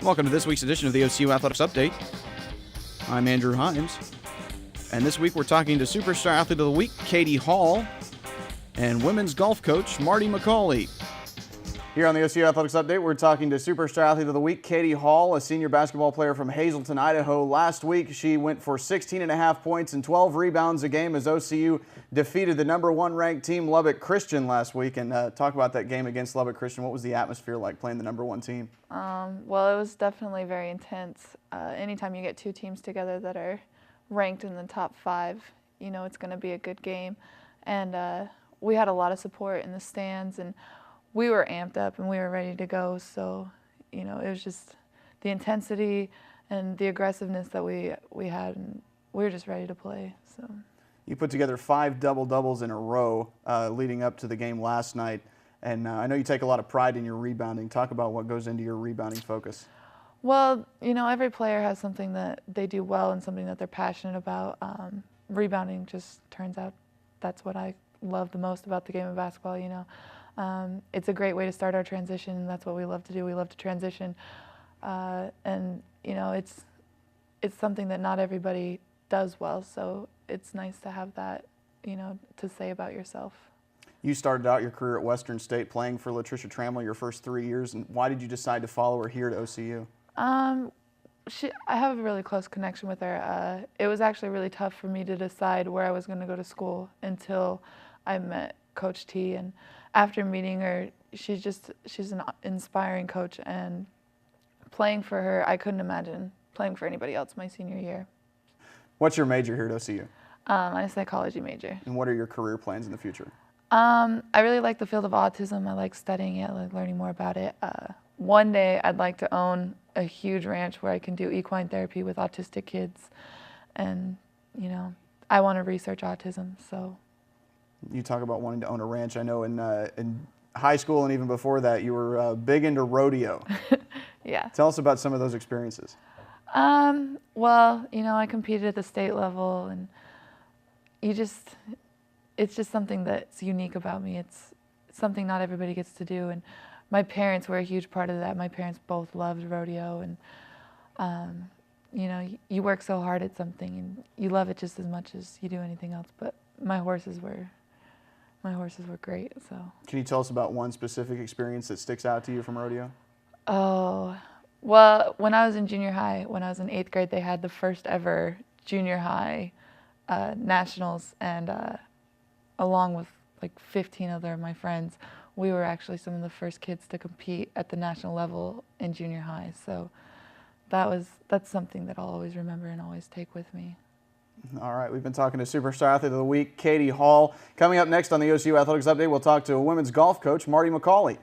Welcome to this week's edition of the OCU Athletics Update. I'm Andrew Himes, and this week we're talking to Superstar Athlete of the Week, Katie Hall, and women's golf coach, Marty McCauley. Here on the OCU Athletics Update, we're talking to Superstar Athlete of the Week, Katie Hall, a senior basketball player from Hazleton, Idaho. Last week, she went for 16.5 points and 12 rebounds a game as OCU defeated the #1 ranked team, Lubbock Christian, last week. And talk about that game against Lubbock Christian. What was the atmosphere like playing the #1 team? Well, it was definitely very intense. Anytime you get two teams together that are ranked in the top 5, you know it's going to be a good game. And we had a lot of support in the stands, and we were amped up and we were ready to go. So, you know, it was just the intensity and the aggressiveness that we had, and we were just ready to play. So you put together 5 double-doubles in a row leading up to the game last night. And I know you take a lot of pride in your rebounding. Talk about what goes into your rebounding focus. Well, you know, every player has something that they do well and something that they're passionate about. Rebounding just turns out that's what I love the most about the game of basketball, you know. It's a great way to start our transition, and that's what we love to do. We love to transition. And, you know, it's something that not everybody does well, so it's nice to have that, you know, to say about yourself. You started out your career at Western State playing for Latricia Trammell your first 3 years, and why did you decide to follow her here to OCU? I have a really close connection with her. It was actually really tough for me to decide where I was going to go to school until I met Coach T, and after meeting her, she's an inspiring coach, and playing for her, I couldn't imagine playing for anybody else my senior year. What's your major here at OCU? I'm a psychology major. And what are your career plans in the future? I really like the field of autism. I like studying it, I like learning more about it. One day I'd like to own a huge ranch where I can do equine therapy with autistic kids, and, you know, I want to research autism, so. You talk about wanting to own a ranch. I know in high school and even before that, you were big into rodeo. Yeah. Tell us about some of those experiences. Well, you know, I competed at the state level, and it's just something that's unique about me. It's something not everybody gets to do, and my parents were a huge part of that. My parents both loved rodeo, and you know, you work so hard at something and you love it just as much as you do anything else. But my horses were great. So. Can you tell us about one specific experience that sticks out to you from rodeo? Oh, well, when I was in junior high, when I was in 8th grade, they had the first ever junior high nationals, and along with like 15 other of my friends, we were actually some of the first kids to compete at the national level in junior high. So that's something that I'll always remember and always take with me. All right, we've been talking to Superstar Athlete of the Week, Katie Hall. Coming up next on the OCU Athletics Update, we'll talk to a women's golf coach, Marty McCauley.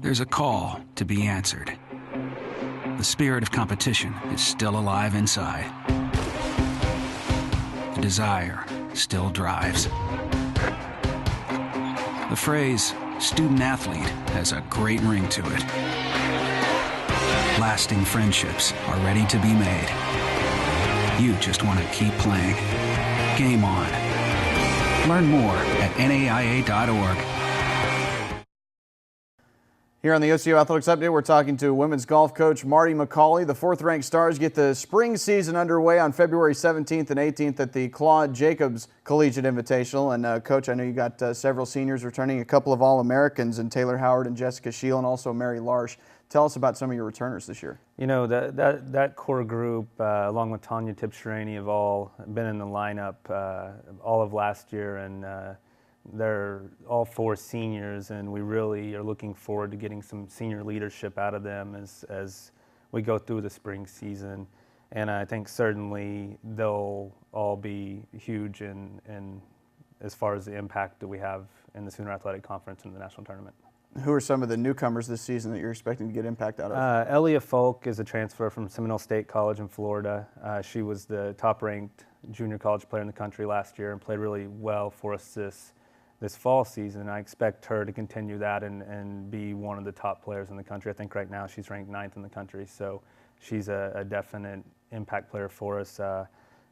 There's a call to be answered. The spirit of competition is still alive inside. The desire still drives. The phrase student athlete has a great ring to it. Lasting friendships are ready to be made. You just want to keep playing. Game on. Learn more at NAIA.org. Here on the OCU Athletics Update, we're talking to women's golf coach Marty McCauley. The 4th-ranked Stars get the spring season underway on February 17th and 18th at the Claude Jacobs Collegiate Invitational. And Coach, I know you got several seniors returning, a couple of All-Americans, and Taylor Howard and Jessica Scheel, and also Mary Larsh. Tell us about some of your returners this year. You know, that core group, along with Tanya Tipsherini, have all been in the lineup all of last year, and they're all 4 seniors, and we really are looking forward to getting some senior leadership out of them as we go through the spring season. And I think certainly they'll all be huge in as far as the impact that we have in the Sooner Athletic Conference and the national tournament. Who are some of the newcomers this season that you're expecting to get impact out of? Elia Folk is a transfer from Seminole State College in Florida. She was the top-ranked junior college player in the country last year and played really well for us this fall season. I expect her to continue that and be one of the top players in the country. I think right now she's ranked 9th in the country, so she's a definite impact player for us.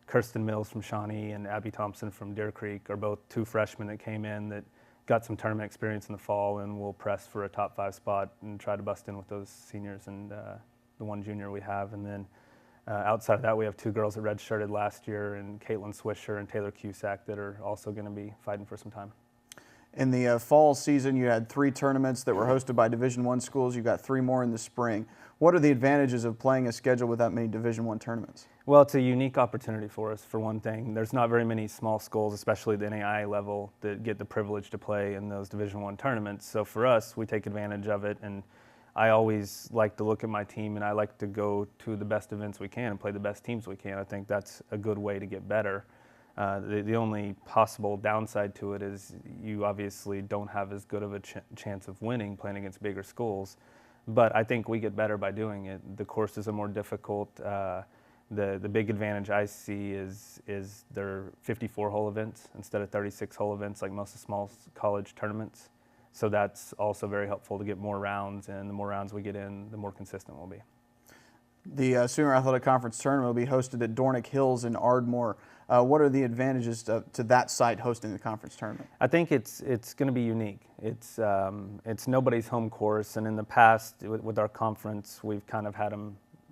Kirsten Mills from Shawnee and Abby Thompson from Deer Creek are both 2 freshmen that came in that got some tournament experience in the fall, and will press for a top 5 spot and try to bust in with those seniors and the 1 junior we have. And then outside of that, we have 2 girls that redshirted last year, and Caitlin Swisher and Taylor Cusack, that are also going to be fighting for some time. In the fall season, you had 3 tournaments that were hosted by Division I schools. You've got 3 more in the spring. What are the advantages of playing a schedule with that many Division I tournaments? Well, it's a unique opportunity for us, for one thing. There's not very many small schools, especially the NAIA level, that get the privilege to play in those Division I tournaments. So for us, we take advantage of it, and I always like to look at my team, and I like to go to the best events we can and play the best teams we can. I think that's a good way to get better. The only possible downside to it is you obviously don't have as good of a chance of winning playing against bigger schools. But I think we get better by doing it. The courses are more difficult. The big advantage I see is they're 54-hole events instead of 36-hole events like most of the small college tournaments. So that's also very helpful to get more rounds, and the more rounds we get in, the more consistent we'll be. The Sooner Athletic Conference tournament will be hosted at Dornick Hills in Ardmore. What are the advantages to that site hosting the conference tournament? I think it's going to be unique. It's nobody's home course, and in the past with our conference, we've kind of had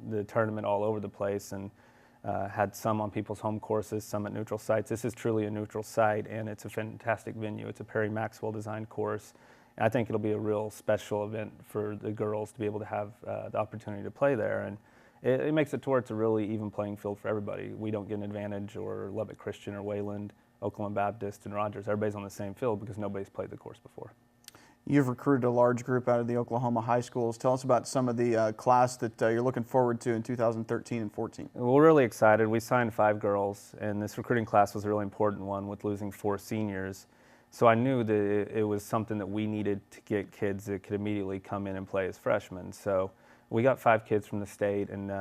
the tournament all over the place, and had some on people's home courses, some at neutral sites. This is truly a neutral site, and it's a fantastic venue. It's a Perry Maxwell designed course. I think it'll be a real special event for the girls to be able to have the opportunity to play there. And it makes it to where it's a really even playing field for everybody. We don't get an advantage, or Lubbock Christian or Wayland, Oklahoma Baptist, and Rogers. Everybody's on the same field because nobody's played the course before. You've recruited a large group out of the Oklahoma high schools. Tell us about some of the class that you're looking forward to in 2013 and 14. We're really excited. We signed 5 girls, and this recruiting class was a really important one with losing 4 seniors. So I knew that it was something that we needed to get kids that could immediately come in and play as freshmen. So we got 5 kids from the state, and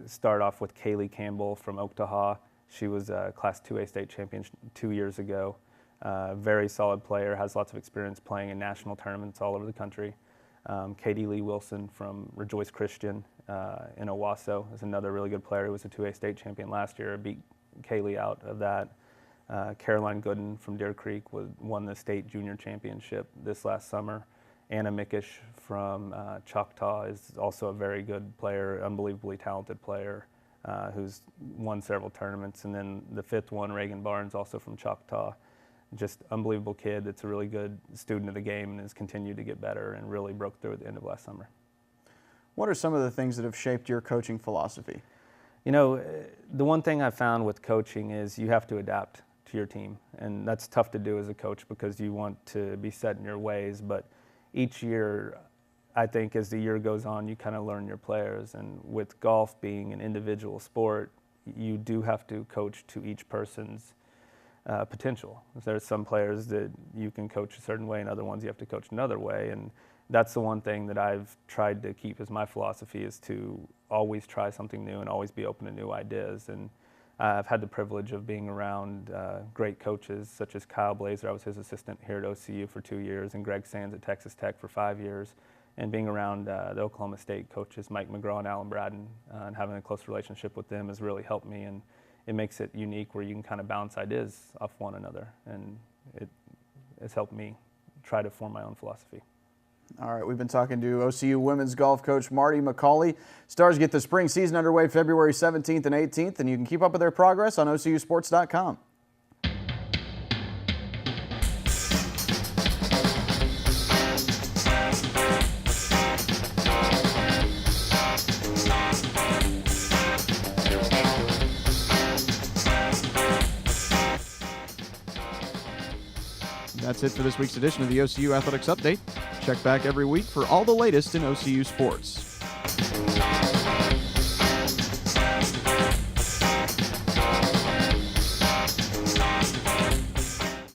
start off with Kaylee Campbell from Oklahoma. She was a Class 2A state champion 2 years ago. Very solid player, has lots of experience playing in national tournaments all over the country. Katie Lee Wilson from Rejoice Christian in Owasso is another really good player who was a 2A state champion last year, beat Kaylee out of that. Caroline Gooden from Deer Creek won the state junior championship this last summer. Anna Mickish from Choctaw is also a very good player, unbelievably talented player who's won several tournaments. And then the 5th one, Reagan Barnes, also from Choctaw. Just unbelievable kid that's a really good student of the game and has continued to get better and really broke through at the end of last summer. What are some of the things that have shaped your coaching philosophy? You know, the one thing I found with coaching is you have to adapt to your team, and that's tough to do as a coach because you want to be set in your ways, but each year, I think as the year goes on, you kind of learn your players, and with golf being an individual sport, you do have to coach to each person's potential. There's some players that you can coach a certain way and other ones you have to coach another way, and that's the one thing that I've tried to keep as my philosophy, is to always try something new and always be open to new ideas. And I've had the privilege of being around great coaches such as Kyle Blazer. I was his assistant here at OCU for 2 years, and Greg Sands at Texas Tech for 5 years. And being around the Oklahoma State coaches, Mike McGraw and Alan Braden, and having a close relationship with them has really helped me. And it makes it unique where you can kind of bounce ideas off one another. And it has helped me try to form my own philosophy. All right, we've been talking to OCU women's golf coach Marty McCauley. Stars get the spring season underway February 17th and 18th, and you can keep up with their progress on OCUsports.com. That's it for this week's edition of the OCU Athletics Update. Check back every week for all the latest in OCU sports.